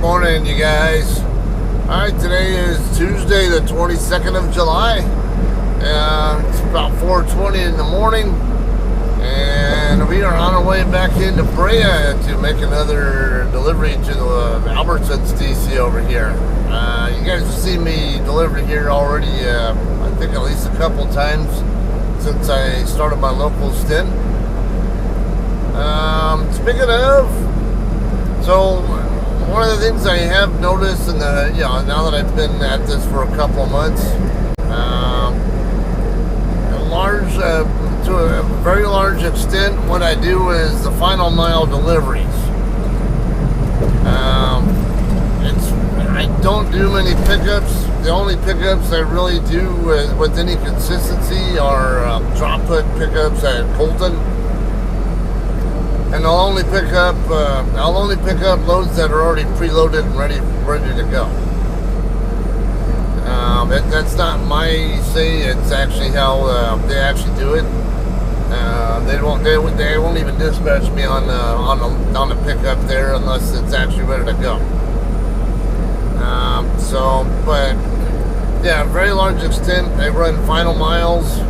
morning, you guys. Alright, today is Tuesday, the 22nd of July. It's about 4:20 in the morning, and we are on our way back into Brea to make another delivery to the Albertsons DC over here. You guys have seen me deliver here already, I think at least a couple times since I started my local stint. Speaking of, so one of the things I have noticed in the, now that I've been at this for a couple of months, to a very large extent, what I do is the final mile deliveries. I don't do many pickups. The only pickups I really do with any consistency are drop put pickups at Colton. And I'll only pick up loads that are already preloaded and ready to go. That's not my say. It's actually how they actually do it. They won't even dispatch me on the pickup there unless it's actually ready to go. But yeah, very large extent, I run final miles.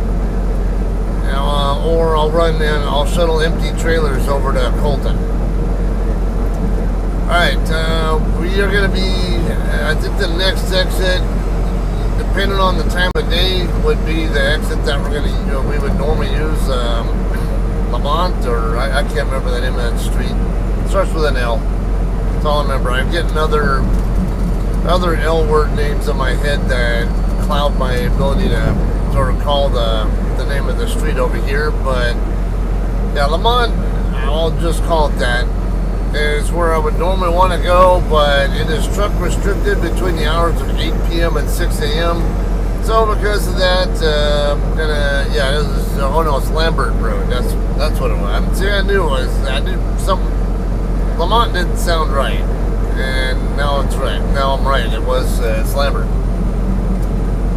Or I'll shuttle empty trailers over to Colton. Alright, we are going to be, I think the next exit, depending on the time of day, would be the exit that we would normally use, Lamont, or I can't remember the name of that street. It starts with an L. That's all I remember. I'm getting other L word names in my head that cloud my ability to sort of call the name of the street over here, but yeah, Lamont, I'll just call it that, is where I would normally want to go, but it is truck restricted between the hours of 8 p.m. and 6 a.m. So because of that, it's Lambert Road. That's what it was. See, I knew something. Lamont didn't sound right, and now it's right. Now I'm right. It's Lambert.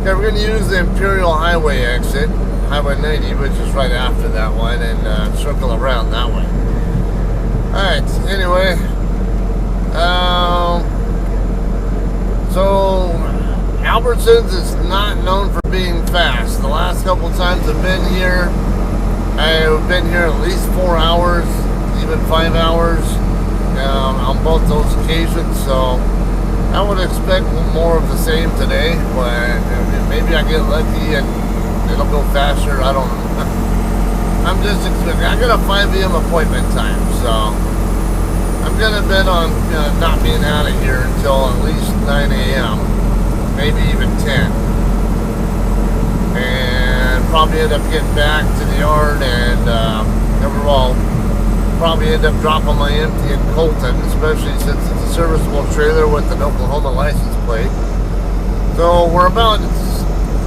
Okay, we're going to use the Imperial Highway exit, Highway 90, which is right after that one, and circle around that way. Alright, anyway, so Albertsons is not known for being fast. The last couple times I've been here at least 4 hours, even 5 hours on both those occasions, so I would expect more of the same today, but maybe I get lucky and it'll go faster. I don't know. I'm just expecting. I got a 5 a.m. appointment time, so I'm gonna bet on not being out of here until at least 9 a.m., maybe even 10, and probably end up getting back to the yard and overall probably end up dropping my empty in Colton, especially since it's a serviceable trailer with an Oklahoma license plate. So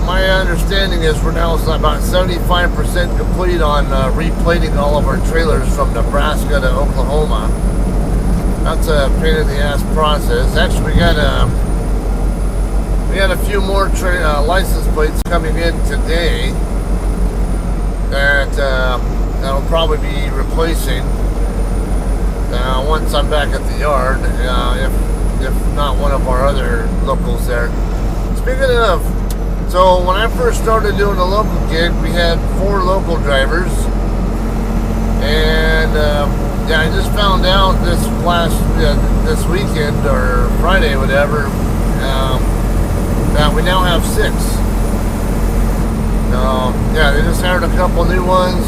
my understanding is we're now about 75% complete on replating all of our trailers from Nebraska to Oklahoma. That's a pain in the ass process. Actually, we got a few more license plates coming in today that'll probably be replacing once I'm back at the yard, if not one of our other locals there. Speaking of, so when I first started doing the local gig, we had 4 local drivers, and I just found out this weekend or Friday, whatever, that we now have 6. They just hired a couple new ones.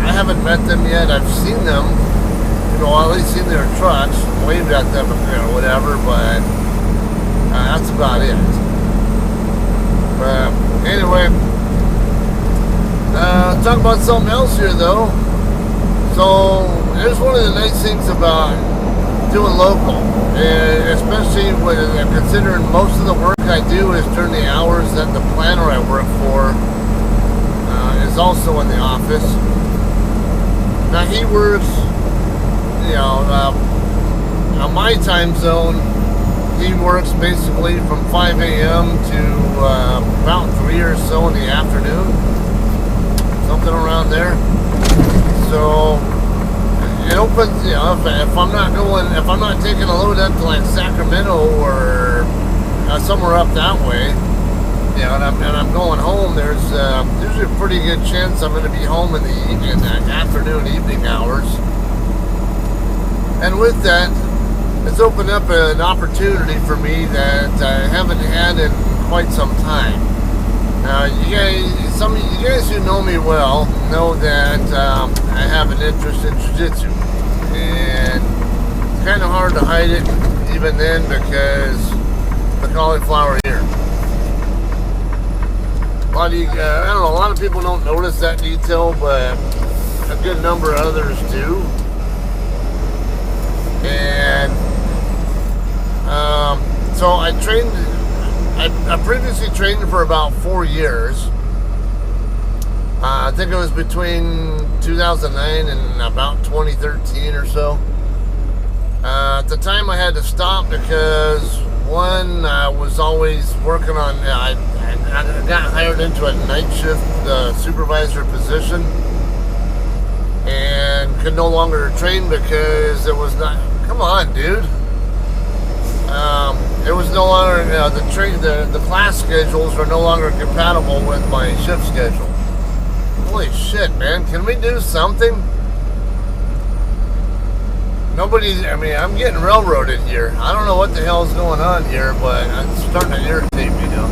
I haven't met them yet. I've seen them, at least seen their trucks, waved at them or whatever, but that's about it. But anyway, talk about something else here though. So here's one of the nice things about doing local, especially when considering most of the work I do is during the hours that the planner I work for is also in the office. Now he works, on my time zone, he works basically from 5 a.m. to about 3 or so in the afternoon, something around there. So it opens, you know, if I'm not taking a load up to like Sacramento or somewhere up that way, you know, and I'm going home, there's usually a pretty good chance I'm going to be home in the evening, afternoon, evening hours. And with that, it's opened up an opportunity for me that I haven't had in quite some time. Now, some of you guys who know me well know that I have an interest in jiu-jitsu, and it's kind of hard to hide it even then because the cauliflower ear. I don't know, a lot of people don't notice that detail, but a good number of others do. And so I previously trained for about 4 years. I think it was between 2009 and about 2013 or so. At the time I had to stop because one, I was always working on, I got hired into a night shift supervisor position and could no longer train because it was not, come on dude. It was no longer, the class schedules are no longer compatible with my shift schedule. Holy shit, man, can we do something? I'm getting railroaded here. I don't know what the hell's going on here, but it's starting to irritate me now.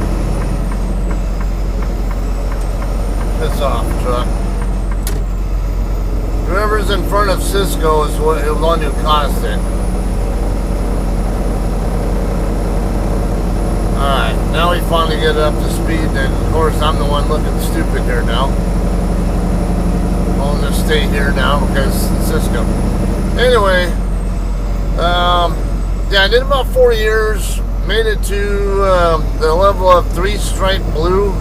Piss off, truck. Whoever's in front of Cisco is the one who caused it. Alright, now we finally get up to speed, and of course I'm the one looking stupid here now. I'll just stay here now because Cisco. Anyway, yeah, I did about 4 years, made it to the level of 3-stripe blue.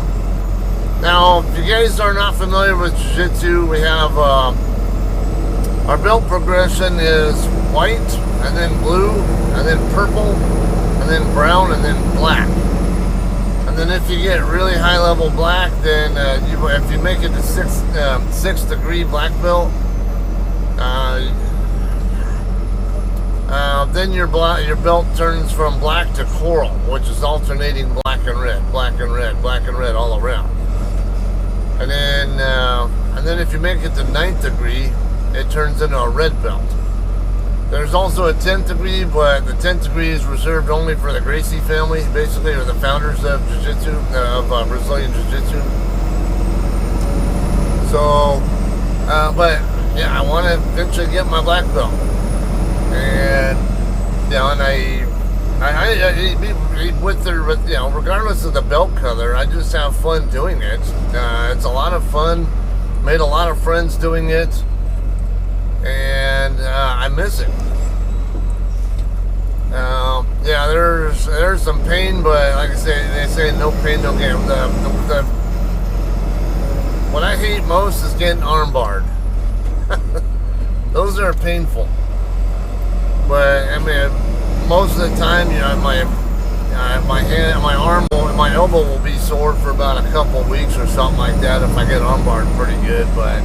Now, if you guys are not familiar with jiu-jitsu, we have our belt progression is white, and then blue, and then purple, and then brown, and then black. And then if you get really high level black, then if you make it to 6th degree black belt, then your belt turns from black to coral, which is alternating black and red, black and red, black and red all around. And then if you make it to 9th degree, it turns into a red belt. There's also a 10th degree, but the 10th degree is reserved only for the Gracie family, basically, or the founders of jiu-jitsu, of Brazilian jiu-jitsu. So, but yeah, I want to eventually get my black belt. And, you know, and I with the, you know, regardless of the belt color, I just have fun doing it. It's a lot of fun. Made a lot of friends doing it. And I miss it. Yeah, there's some pain, but like I say, they say no pain, no gain. What I hate most is getting armbarred. Those are painful. But I mean, most of the time, you know, my hand, my arm, my elbow will be sore for about a couple weeks or something like that if I get armbarred pretty good. But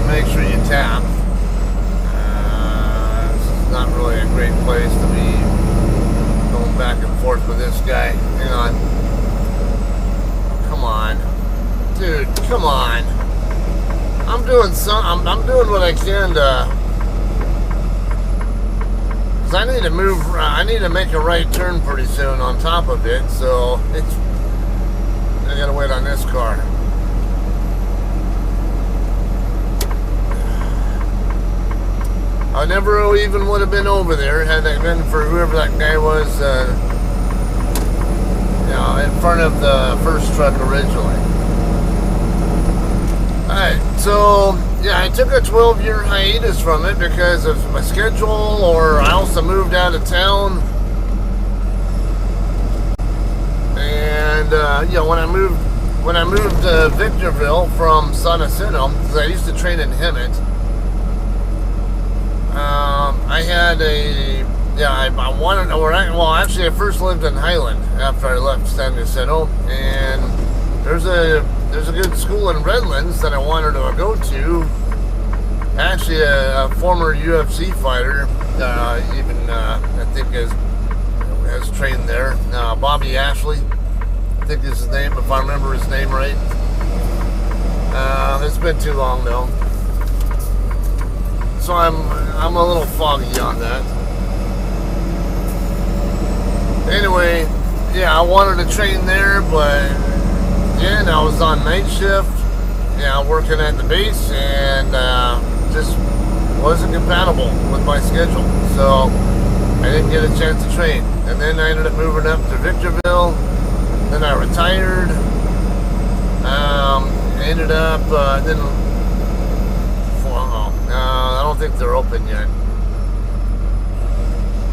make sure you tap. This is not really a great place to be going back and forth with this guy. Hang on. Come on. Dude, come on. I'm doing what I can to, cause I need to move, I need to make a right turn pretty soon on top of it, so I gotta wait on this car. I never even would have been over there had it been for whoever that guy was, you know, in front of the first truck originally. Alright, so yeah, I took a 12-year hiatus from it because of my schedule, or I also moved out of town. And you know, when I moved to Victorville from San Jacinto, because I used to train in Hemet. I had I wanted, actually I first lived in Highland after I left San Jacinto, and there's a good school in Redlands that I wanted to go to, Actually, a former UFC fighter, I think has trained there. Bobby Ashley, I think is his name, if I remember his name right. It's been too long though, so I'm a little foggy on that. Anyway, yeah, I wanted to train there, but again, I was on night shift, working at the base, and just wasn't compatible with my schedule, so I didn't get a chance to train. And then I ended up moving up to Victorville. Then I retired. Ended up I don't think they're open yet.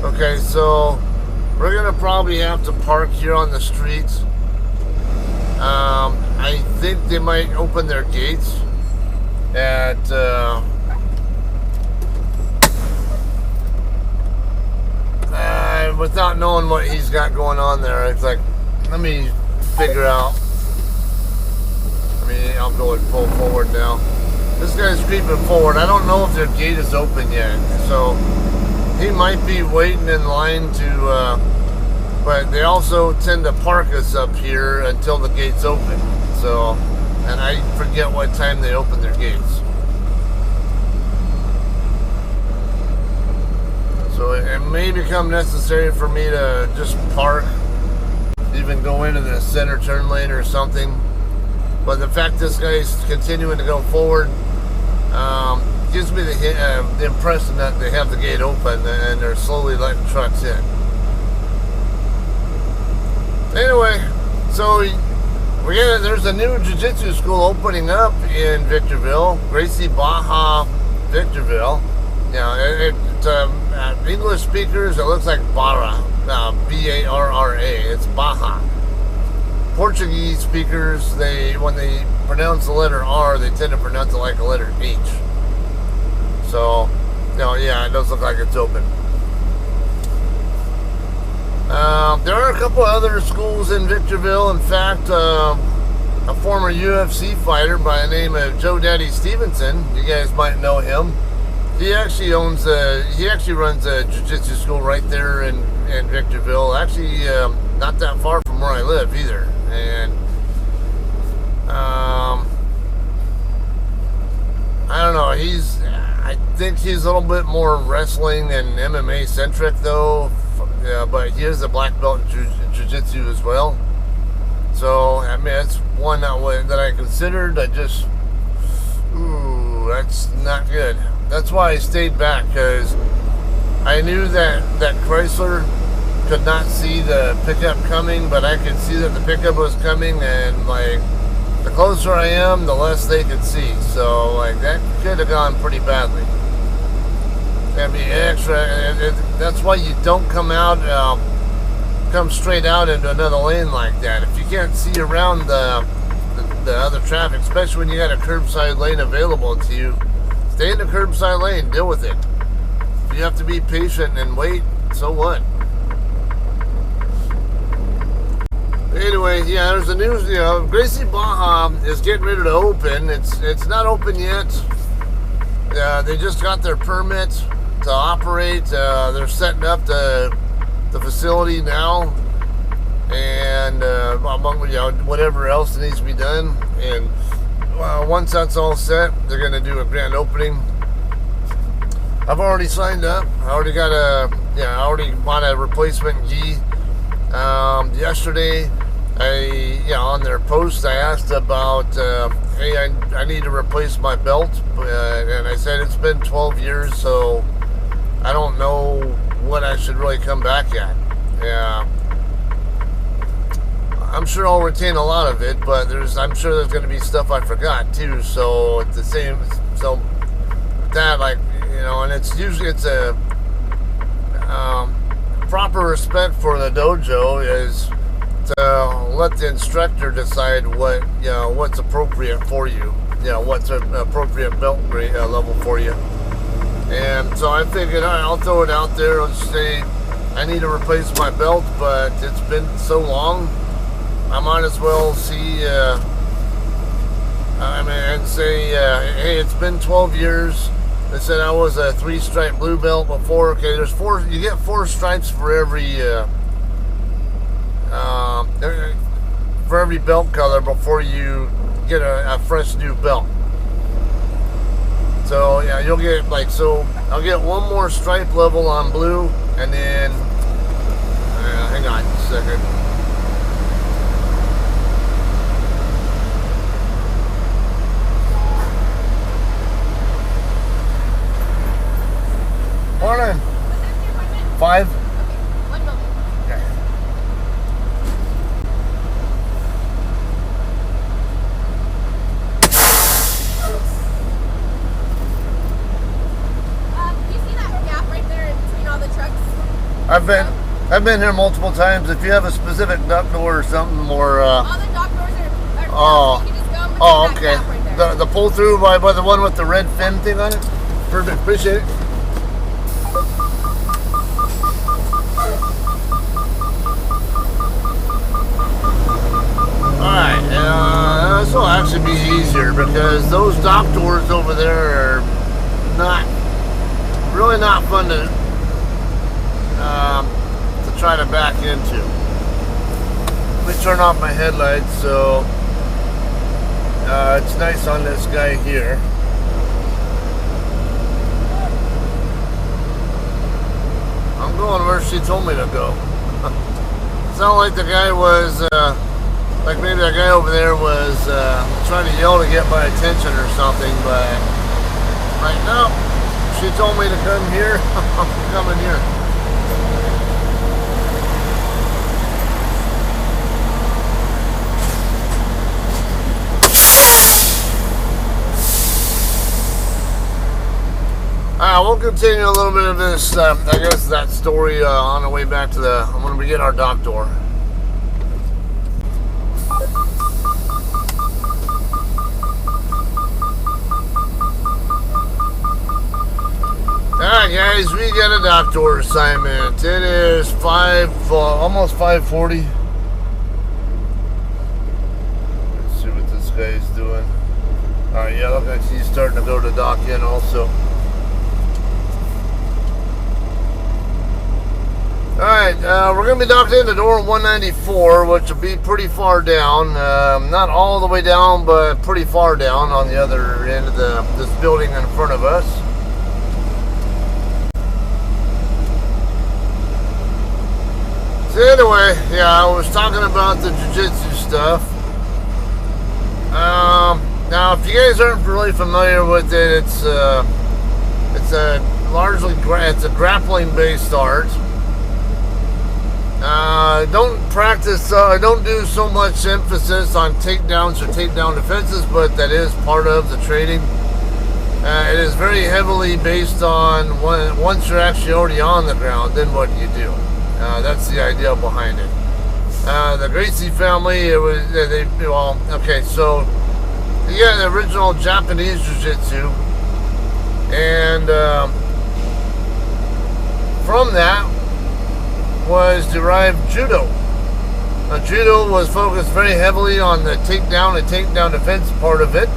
Okay, so we're gonna probably have to park here on the streets. I think they might open their gates at without knowing what he's got going on there. It's like, let me figure out. I'll go and pull forward now. This guy's creeping forward. I don't know if their gate is open yet, so he might be waiting in line to, but they also tend to park us up here until the gates open. So, and I forget what time they open their gates. So it may become necessary for me to just park, even go into the center turn lane or something. But the fact this guy's continuing to go forward gives me the impression that they have the gate open and they're slowly letting trucks in. Anyway, so there's a new jiu-jitsu school opening up in Victorville, Gracie Baja, Victorville. English speakers, it looks like Barra, B-A-R-R-A. It's Baja. Portuguese speakers, when they pronounce the letter R, they tend to pronounce it like a letter H. So, it does look like it's open. There are a couple other schools in Victorville. In fact, a former UFC fighter by the name of Joe Daddy Stevenson, you guys might know him. He actually runs a jiu-jitsu school right there in Victorville. Actually, not that far from where I live either. And I don't know. I think he's a little bit more wrestling and MMA centric though. But he is a black belt in jiu-jitsu as well. So it's one that I considered. That's not good. That's why I stayed back, because I knew that Chrysler could not see the pickup coming, but I could see that the pickup was coming, and like the closer I am, the less they could see. So like that could have gone pretty badly. That's why you don't come straight out into another lane like that. If you can't see around the other traffic, especially when you got a curbside lane available to you, stay in the curbside lane, deal with it. If you have to be patient and wait, so what? Anyway, there's the news. Gracie Baja is getting ready to open. It's not open yet. They just got their permit to operate. They're setting up the facility now, and among whatever else that needs to be done. And once that's all set, they're going to do a grand opening. I've already signed up. I already bought a replacement gi. Yesterday, on their post, I asked about, hey, I need to replace my belt, and I said it's been 12 years, so I don't know what I should really come back at. I'm sure I'll retain a lot of it, but I'm sure there's going to be stuff I forgot too. So it's the same. So that, and it's a proper respect for the dojo is to let the instructor decide what's appropriate for you. What's an appropriate belt grade level for you. And so I figured I'll throw it out there and say I need to replace my belt, but it's been so long, I might as well see, and say, hey, it's been 12 years. They said I was a 3-stripe blue belt before. Okay, there's 4. You get 4 stripes for every belt color before you get a fresh new belt. So yeah, you'll get like, so I'll get 1 more stripe level on blue, and then hang on a second. Morning. 5. Okay, 1 moment. Okay. You see that gap right there in between all the trucks? I've been here multiple times. If you have a specific duck door or something, or All the dock doors are oh, you can just go and oh, that okay. gap right there. The pull through by the one with the red fin thing on it. Perfect. Appreciate it. Alright, this will actually be easier because those dock doors over there are really not fun to try to back into. Let me turn off my headlights so it's nice on this guy here. I'm going where she told me to go. Sound like the guy was like maybe that guy over there was trying to yell to get my attention or something, but like, no, she told me to come here. I'm coming here. We'll continue a little bit of this, I guess, that story on the way back to when we get our dock door. Alright guys, we got a dock door assignment. It is almost 5:40. Let's see what this guy's doing. Alright, yeah, look like he's starting to go to dock in also. Alright, we're going to be docked into door 194, which will be pretty far down. Not all the way down, but pretty far down on the other end of this building in front of us. So anyway, yeah, I was talking about the jiu-jitsu stuff. Now, if you guys aren't really familiar with it, it's a grappling-based art. Don't do so much emphasis on takedowns or takedown defenses, but that is part of the training. It is very heavily based on once you're actually already on the ground, then what do you do? That's the idea behind it. The Gracie family, so you got the original Japanese Jiu-Jitsu, and from that was derived Judo. Judo was focused very heavily on the takedown and takedown defense part of it.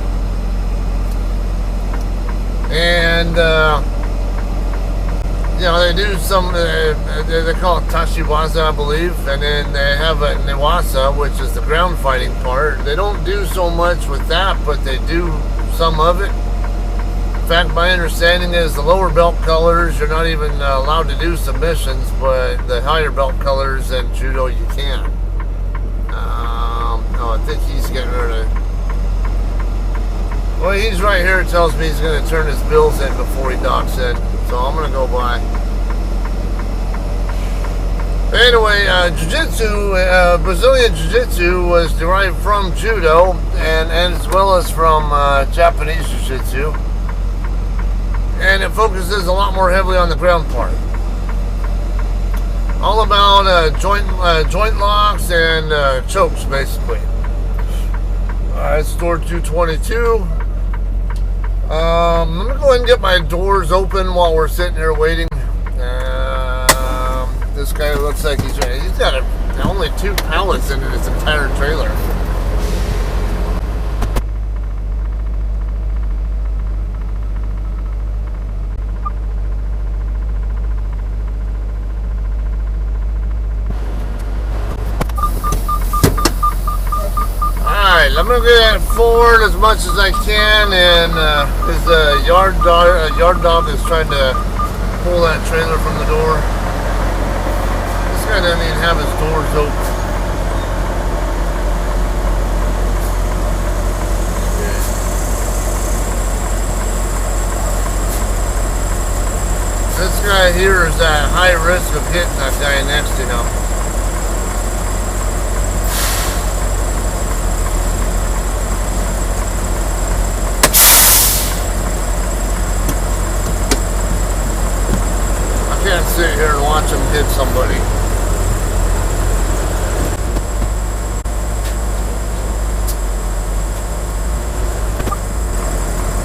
And, they do some, they call it Tashiwaza, I believe. And then they have a Niwasa, which is the ground fighting part. They don't do so much with that, but they do some of it. In fact, my understanding is the lower belt colors, you're not even allowed to do submissions, but the higher belt colors and Judo, you can. I think he's getting rid of. Well, he's right here. It tells me he's going to turn his bills in before he docks in, so I'm going to go by. Anyway, Jiu-Jitsu, Brazilian Jiu-Jitsu was derived from Judo, and as well as from Japanese Jiu-Jitsu. And it focuses a lot more heavily on the ground part. All about joint locks and chokes, basically. It's door 222. Let me go ahead and get my doors open while we're sitting here waiting. This guy looks like he's got only 2 pallets in his entire trailer. I'm gonna get forward as much as I can, and his yard dog is trying to pull that trailer from the door. This guy doesn't even have his doors open. This guy here is at high risk of hitting that guy next to him. I can't sit here and watch him hit somebody.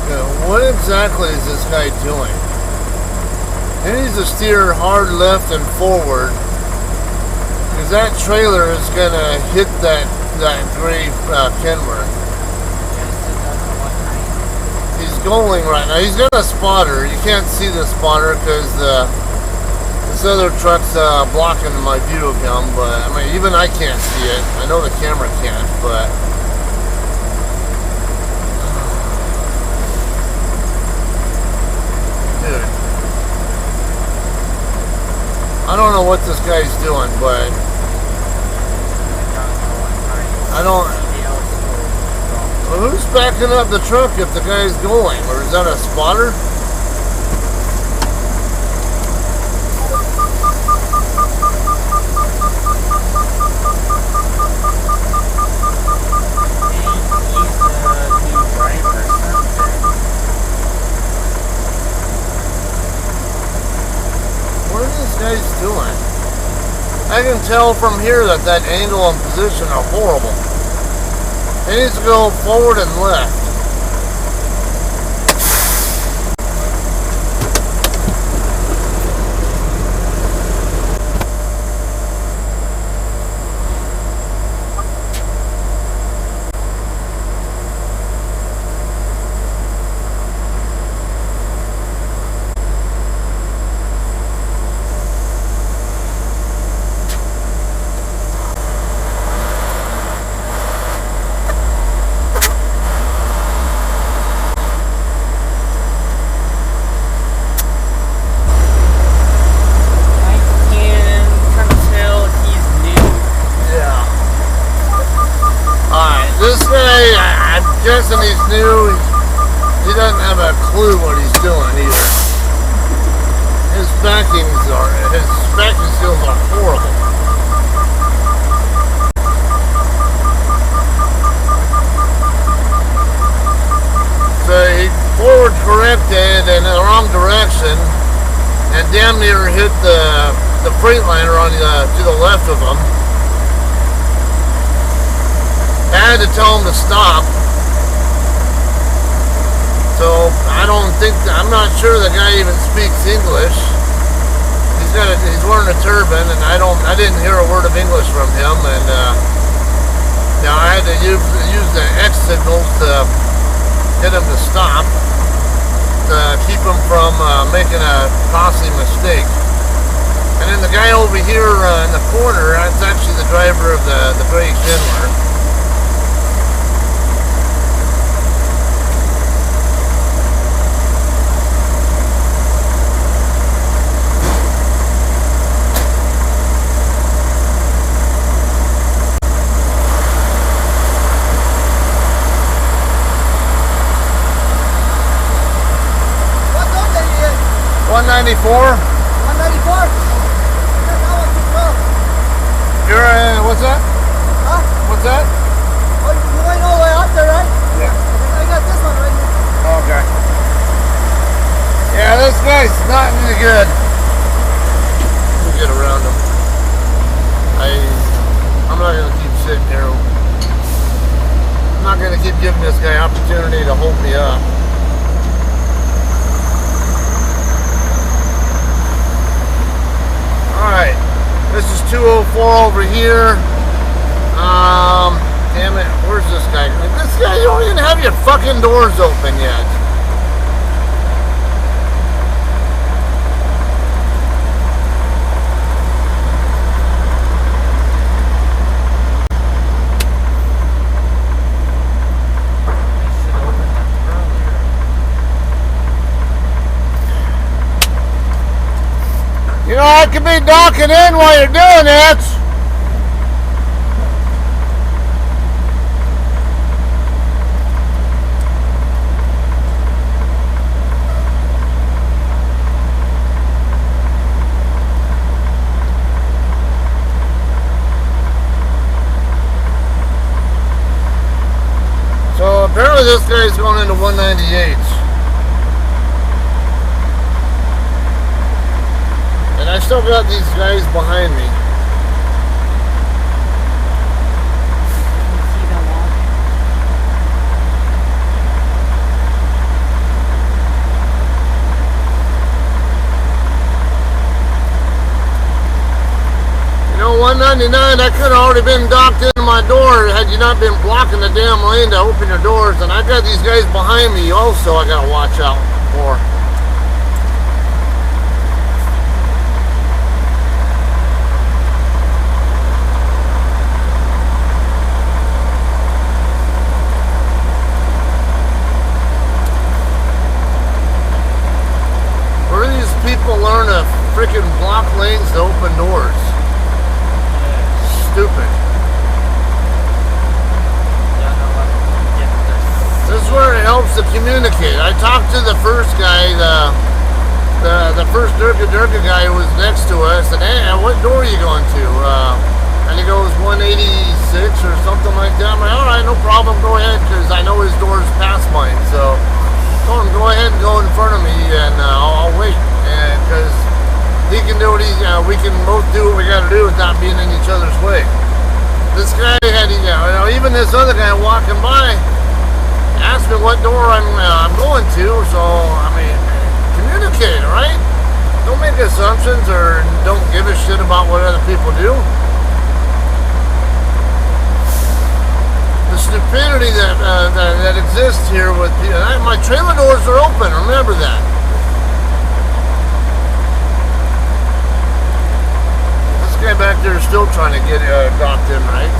Okay, what exactly is this guy doing? He needs to steer hard left and forward, because that trailer is gonna hit that gray Kenworth. He's going right now. He's got a spotter. You can't see the spotter because this other truck's blocking my view of him. But I mean, even I can't see it. I know the camera can't, but. Dude. I don't know what this guy's doing, but I don't. Well, who's backing up the truck if the guy's going? Or is that a spotter? He's doing. I can tell from here that angle and position are horrible. He needs to go forward and left. Guessing he's new. He doesn't have a clue what he's doing either. His backing skills are horrible. So he forward corrected in the wrong direction and damn near hit the Freightliner on to the left of him. I had to tell him to stop. So I'm not sure the guy even speaks English. He's wearing a turban, and I didn't hear a word of English from him. And now I had to use the X signals to get him to stop, to keep him from making a costly mistake. And then the guy over here in the corner, that's actually the driver of the gray Kenworth. $194. $194? You're, what's that? Huh? What's that? Oh, you ain't all the way up there, right? Yeah. I got this one right here. Okay. Yeah, this guy's not any good. We'll get around him. I'm not going to keep sitting here. I'm not going to keep giving this guy opportunity to hold me up. Alright, this is 204 over here. Damn it, where's this guy? This guy, you don't even have your fucking doors open yet. You know, I could be docking in while you're doing it. So apparently this guy's going into 198. And I still got these guys behind me. See that wall? You know, 199, I could have already been docked into my door had you not been blocking the damn lane to open your doors. And I got these guys behind me also I gotta watch out for. Where do these people learn to freaking block lanes to open doors? Stupid. This is where it helps to communicate. I talked to the first guy, the first Durga guy who was next to us, and hey, what door are you going to? And he goes 186 or something like that. I'm like, all right, no problem, go ahead, because I know his door's past mine. So I told him, go ahead and go in front of me, and I'll wait, because he can do what we can both do what we got to do without being in each other's way. This guy had, even this other guy walking by asked me what door I'm going to. So I mean, communicate, right? Don't make assumptions or don't give a shit about what other people do. The stupidity that exists here with people. My trailer doors are open. Remember that. Guy back there is still trying to get docked in, right?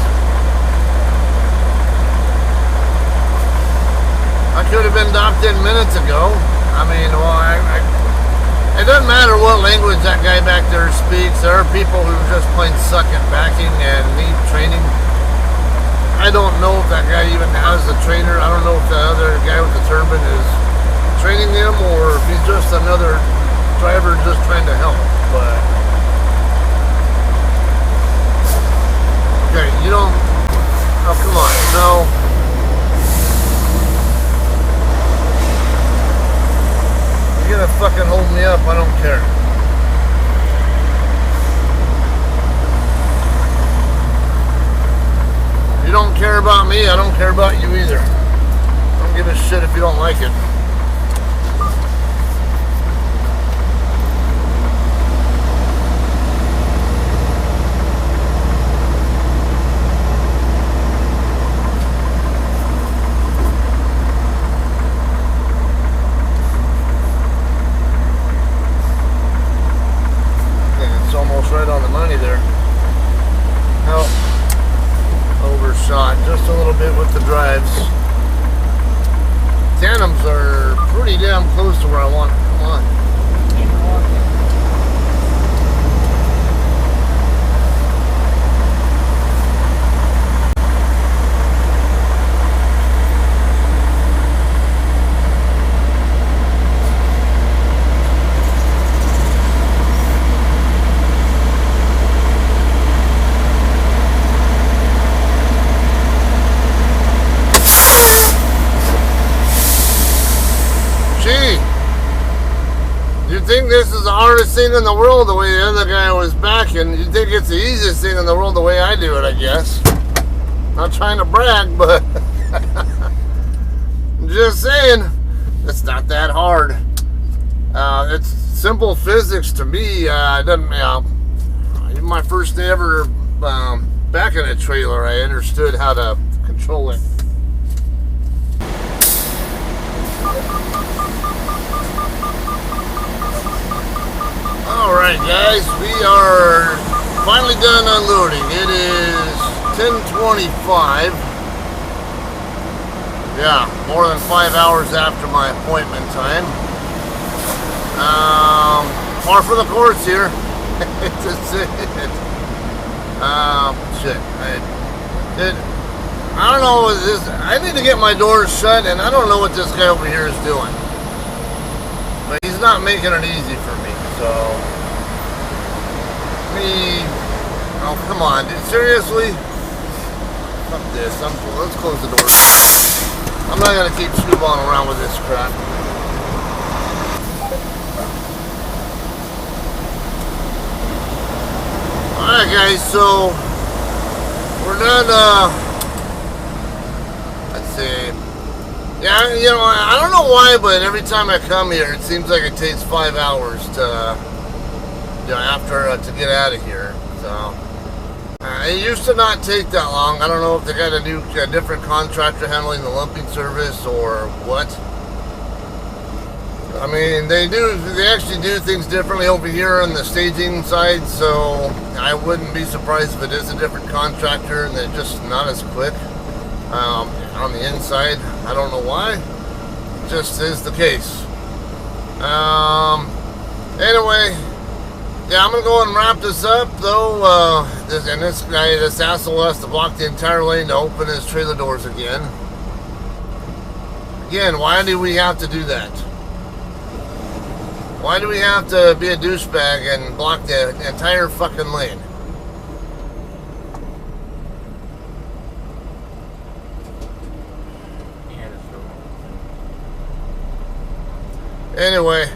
I could have been docked in minutes ago. I mean, well, it doesn't matter what language that guy back there speaks. There are people who just plain suck at backing and need training. I don't know if that guy even has a trainer. I don't know if the other guy with the turban is training him or if he's just another driver just trying to help. But okay, you don't. Oh, come on. No. You're gonna fucking hold me up. I don't care. You don't care about me. I don't care about you either. Don't give a shit if you don't like it. Right on the money there. Oh, overshot just a little bit with the drives. Tandems are pretty damn close to where I want. Come on. You think this is the hardest thing in the world the way the other guy was backing? You think it's the easiest thing in the world the way I do it, I guess. Not trying to brag, but I'm just saying, it's not that hard. It's simple physics to me. It doesn't, even my first day ever backing a trailer, I understood how to control it. Alright guys, we are finally done unloading. It is 10:25. Yeah, more than 5 hours after my appointment time. Par for the course here. It's just it. Shit. I don't know what this. I need to get my doors shut, and I don't know what this guy over here is doing. But he's not making it easy for me. So, oh come on, dude, seriously? Fuck this. Let's close the door. I'm not gonna keep screwballing around with this crap. Alright guys, so we're done, let's see. Yeah, you know, I don't know why, but every time I come here, it seems like it takes 5 hours to, you know, to get out of here. So, it used to not take that long. I don't know if they got a different contractor handling the lumping service or what. I mean, they actually do things differently over here on the staging side, so I wouldn't be surprised if it is a different contractor and they're just not as quick on the inside. I don't know why. It just is the case. Anyway, yeah, I'm gonna go and wrap this up though. This asshole has to block the entire lane to open his trailer doors again. Again, why do we have to do that? Why do we have to be a douchebag and block the entire fucking lane? Anyway,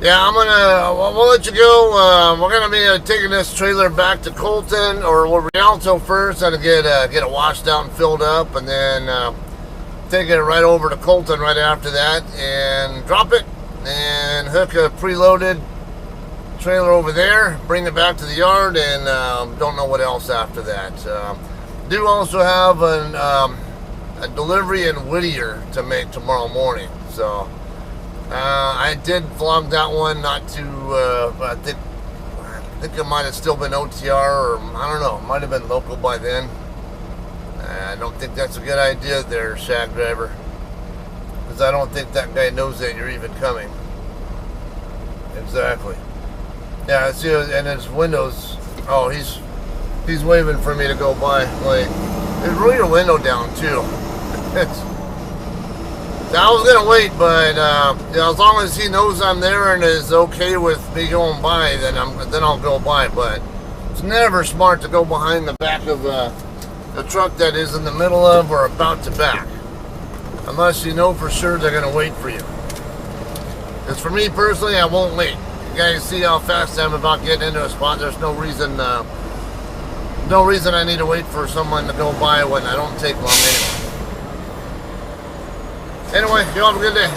yeah, we'll let you go. We're gonna be taking this trailer back to Colton or Rialto first, and get it washed out and filled up, and then take it right over to Colton right after that and drop it. And hook a preloaded trailer over there, bring it back to the yard, and don't know what else after that. Do also have a delivery in Whittier to make tomorrow morning. So I did vlog that one, not too. I think it might have still been OTR, or I don't know. It might have been local by then. I don't think that's a good idea there, Shag Driver. Because I don't think that guy knows that you're even coming. Exactly. Yeah, I see, and his windows. Oh, he's waving for me to go by. Like, roll your window down too. I was gonna wait, but you know, as long as he knows I'm there and is okay with me going by, then I'll go by. But it's never smart to go behind the back of the truck that is in the middle of or about to back. Unless you know for sure they're going to wait for you. Because for me personally, I won't wait. You guys see how fast I'm about getting into a spot. There's no reason I need to wait for someone to go by when I don't take long anyway. Anyway, you all have a good day.